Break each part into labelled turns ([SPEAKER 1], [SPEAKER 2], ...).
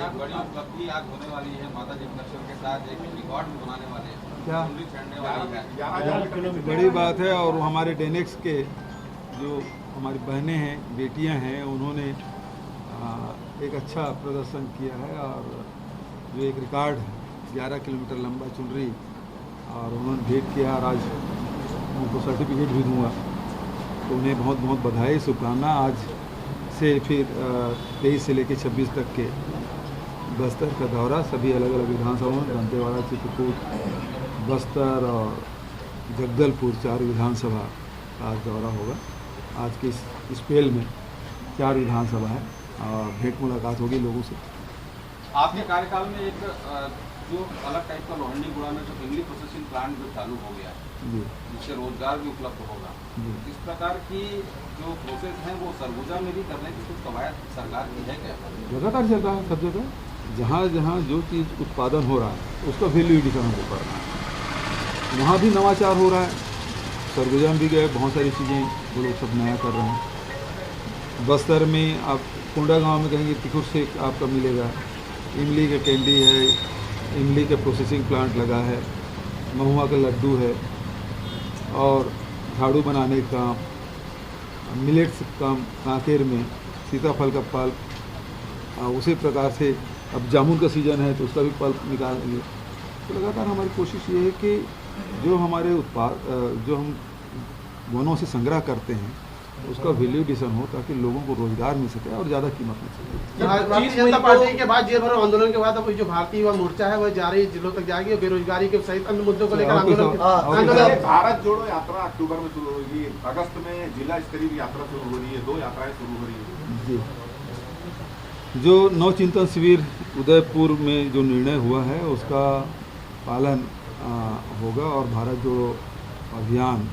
[SPEAKER 1] एक बड़ी उपलब्धि आज होने वाली है, माता जगदम्बेश्वर के साथ एक रिकॉर्ड भी बनाने वाले हैं,
[SPEAKER 2] क्या
[SPEAKER 1] चुनरी चढ़ने वाली है।
[SPEAKER 2] बड़ी बात है। और हमारे डेनेक्स के जो हमारी बहनें हैं, बेटियां हैं, उन्होंने एक अच्छा प्रदर्शन किया है और जो एक रिकॉर्ड है 11 किलोमीटर लंबा चुनरी, और उन्होंने भेंट किया और आज उनको सर्टिफिकेट भी दूंगा, तो उन्हें बहुत बहुत बधाई, शुभकामना। आज से फिर 23 से लेकर 26 तक के बस्तर का दौरा सभी अलग अलग विधानसभाओं में, दंतेवाड़ा, चित्रकूट, बस्तर और जगदलपुर 4 विधानसभा का आज दौरा होगा। आज के इस पेल में 4 विधानसभा है और भेंट मुलाकात होगी लोगों से।
[SPEAKER 1] आपके कार्यकाल में एक जो अलग टाइप का लोहंडीगुड़ा में जो इमली प्रोसेसिंग प्लांट जो चालू हो गया है,
[SPEAKER 2] जी
[SPEAKER 1] जिससे रोजगार भी उपलब्ध होगा,
[SPEAKER 2] जी।
[SPEAKER 1] इस प्रकार की जो प्रोसेस है वो सरगुजा में भी करने की कुछ कवायद सरकार की है क्या?
[SPEAKER 2] लगातार चल रहा है सब जगह। जहाँ जहाँ जो चीज़ उत्पादन हो रहा है उसका वैल्यू एडिशन हमको करना है। वहाँ भी नवाचार हो रहा है। सरगुजा में भी गए, बहुत सारी चीज़ें वो लोग सब नया कर रहे हैं। बस्तर में आप कोंडा गांव में कहेंगे तिखुर से आपका मिलेगा, इमली का कैंडी है, इमली का प्रोसेसिंग प्लांट लगा है, महुआ का लड्डू है, और झाड़ू बनाने का काम, मिलेट्स का कांकेर में, सीताफल का पल्प, उसी प्रकार से अब जामुन का सीज़न है तो उसका भी पल्प निकालेंगे। तो लगातार हमारी कोशिश ये है कि जो हमारे उत्पाद जो हम वनों से संग्रह करते हैं उसका वैल्यू एडिशन हो, ताकि लोगों को रोजगार मिल सके और ज़्यादा कीमत मिल सके।
[SPEAKER 3] भारतीय जनता पार्टी के बाद जेल भरो आंदोलन के बाद अब जो भारतीय युवा मोर्चा है वह जा रही जिलों तक जाएगी, बेरोजगारी के सहित अन्य मुद्दों को लेकर आंदोलन।
[SPEAKER 4] भारत जोड़ो यात्रा अक्टूबर में शुरू होगी, अगस्त में जिला स्तरीय यात्रा शुरू हो रही है, 2 यात्राएं शुरू हो रही है।
[SPEAKER 2] जी, जो नवचिंतन शिविर उदयपुर में जो निर्णय हुआ है उसका पालन होगा, और भारत जोड़ो अभियान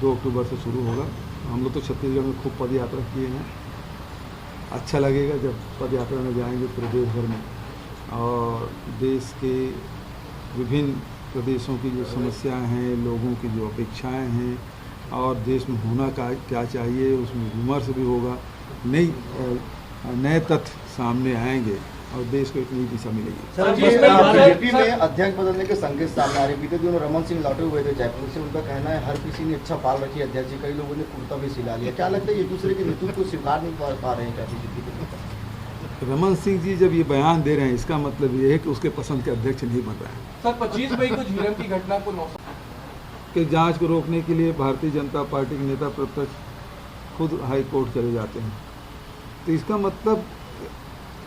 [SPEAKER 2] 2 अक्टूबर से शुरू होगा। हम लोग तो छत्तीसगढ़ में खूब पद यात्रा किए हैं। अच्छा लगेगा जब पद यात्रा में जाएंगे पूरे देश भर में, और देश के विभिन्न प्रदेशों की जो समस्याएं हैं, लोगों की जो अपेक्षाएं हैं, और देश में होना क्या चाहिए उसमें विमर्श भी होगा। नए तथ्य सामने आएंगे और देश को एक नई दिशा मिलेगी।
[SPEAKER 5] सर, बीजेपी में अध्यक्ष बदलने के संकेत सामने आ रहे। बीते दिनों रमन सिंह लौटे हुए थे जयपुर से, उनका कहना है हर किसी ने अच्छा पाल रखी अध्यक्ष जी, कई लोगों ने कुर्ता भी सिला लिया। क्या लगता है एक दूसरे के नेतृत्व को स्वीकार नहीं कर पा रहे हैं क्या बीजेपी के?
[SPEAKER 2] रमन सिंह जी जब ये बयान दे रहे हैं इसका मतलब ये है कि उसके पसंद के अध्यक्ष नहीं बन रहे हैं।
[SPEAKER 6] सर 25 मई को झीरम की घटना को
[SPEAKER 2] कि जांच को रोकने के लिए भारतीय जनता पार्टी के नेता प्रत्यक्ष खुद हाई कोर्ट चले जाते हैं, तो इसका मतलब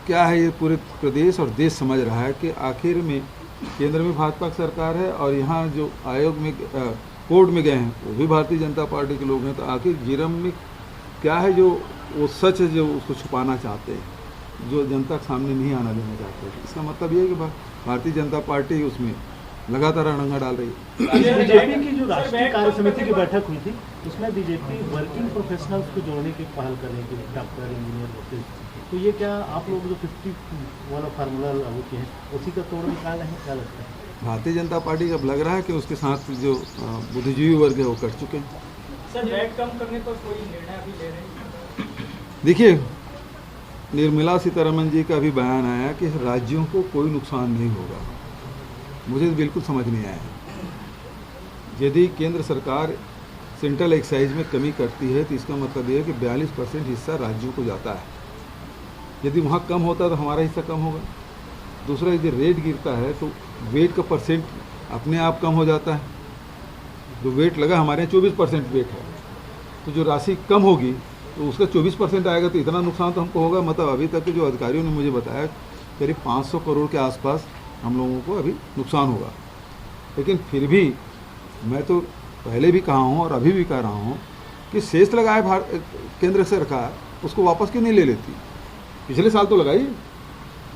[SPEAKER 2] क्या है? ये पूरे प्रदेश और देश समझ रहा है कि आखिर में केंद्र में भाजपा की सरकार है और यहाँ जो आयोग में कोर्ट में गए हैं वो भी भारतीय जनता पार्टी के लोग हैं। तो आखिर झीरम में क्या है जो वो सच है जो उसको छुपाना चाहते हैं, जो जनता के सामने नहीं आना देना चाहते हैं। इसका मतलब ये है कि भारतीय जनता पार्टी उसमें लगातार अड़ंगा डाल रही है।
[SPEAKER 7] बीजेपी की जो राष्ट्रीय कार्य समिति की बैठक हुई थी उसमें बीजेपी वर्किंग प्रोफेशनल्स को जोड़ने की पहल करने के लिए, डॉक्टर, इंजीनियर, वकील, तो ये क्या आप लोग जो 50 वाला फार्मूला लागू किए हैं उसी का तोड़ निकाल रहे हैं? क्या लगता है
[SPEAKER 2] भारतीय जनता पार्टी का अब लग रहा है कि उसके साथ जो बुद्धिजीवी वर्ग है वो कर चुके हैं।
[SPEAKER 6] सर वैट कम करने पर कोई निर्णय अभी ले रहे हैं?
[SPEAKER 2] देखिए, निर्मला सीतारमण जी का भी बयान आया कि राज्यों को कोई नुकसान नहीं होगा। मुझे तो बिल्कुल समझ नहीं आया। यदि केंद्र सरकार सेंट्रल एक्साइज में कमी करती है तो इसका मतलब ये है कि 42% हिस्सा राज्यों को जाता है। यदि वहाँ कम होता तो हमारा हिस्सा कम होगा। दूसरा, यदि रेट गिरता है तो वेट का परसेंट अपने आप कम हो जाता है। जो वेट लगा हमारे यहाँ 24% वेट है, तो जो राशि कम होगी तो उसका 24% आएगा, तो इतना नुकसान तो हमको होगा। मतलब अभी तक के जो अधिकारियों ने मुझे बताया करीब 500 करोड़ के आसपास हम लोगों को अभी नुकसान होगा। लेकिन फिर भी मैं तो पहले भी कहा हूँ और अभी भी कह रहा हूँ कि शेष लगाए केंद्र सरकार उसको वापस क्यों नहीं ले लेती? पिछले साल तो लगाई,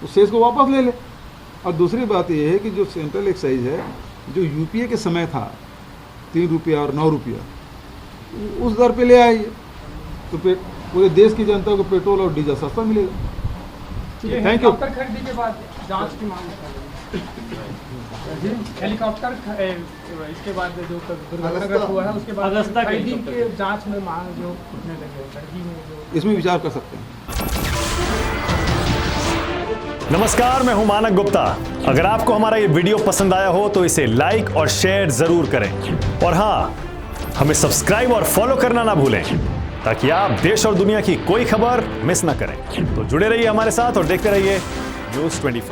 [SPEAKER 2] उस शेष को वापस ले ले। और दूसरी बात यह है कि जो सेंट्रल एक्साइज है, जो यूपीए के समय था 3 रुपया और 9 रुपया, उस दर पे ले आइए, तो पूरे देश की जनता को पेट्रोल और डीजल सस्ता मिलेगा। Thank you.
[SPEAKER 6] खरीदी के बाद जांच की मांग हेलीकॉप्टर इसके बाद जो दुर्घटना हुआ है उसके बाद खरीदी के जांच में मांग जो उठने लगे, खरीदी में जो
[SPEAKER 2] इसमें विचार कर सकते हैं।
[SPEAKER 8] नमस्कार, मैं हूं मानक गुप्ता। अगर आपको हमारा ये वीडियो पसंद आया हो तो इसे लाइक और शेयर जरूर करें, और हाँ, हमें सब्सक्राइब और फॉलो करना ना भूलें ताकि आप देश और दुनिया की कोई खबर मिस ना करें। तो जुड़े रहिए हमारे साथ और देखते रहिए News 24।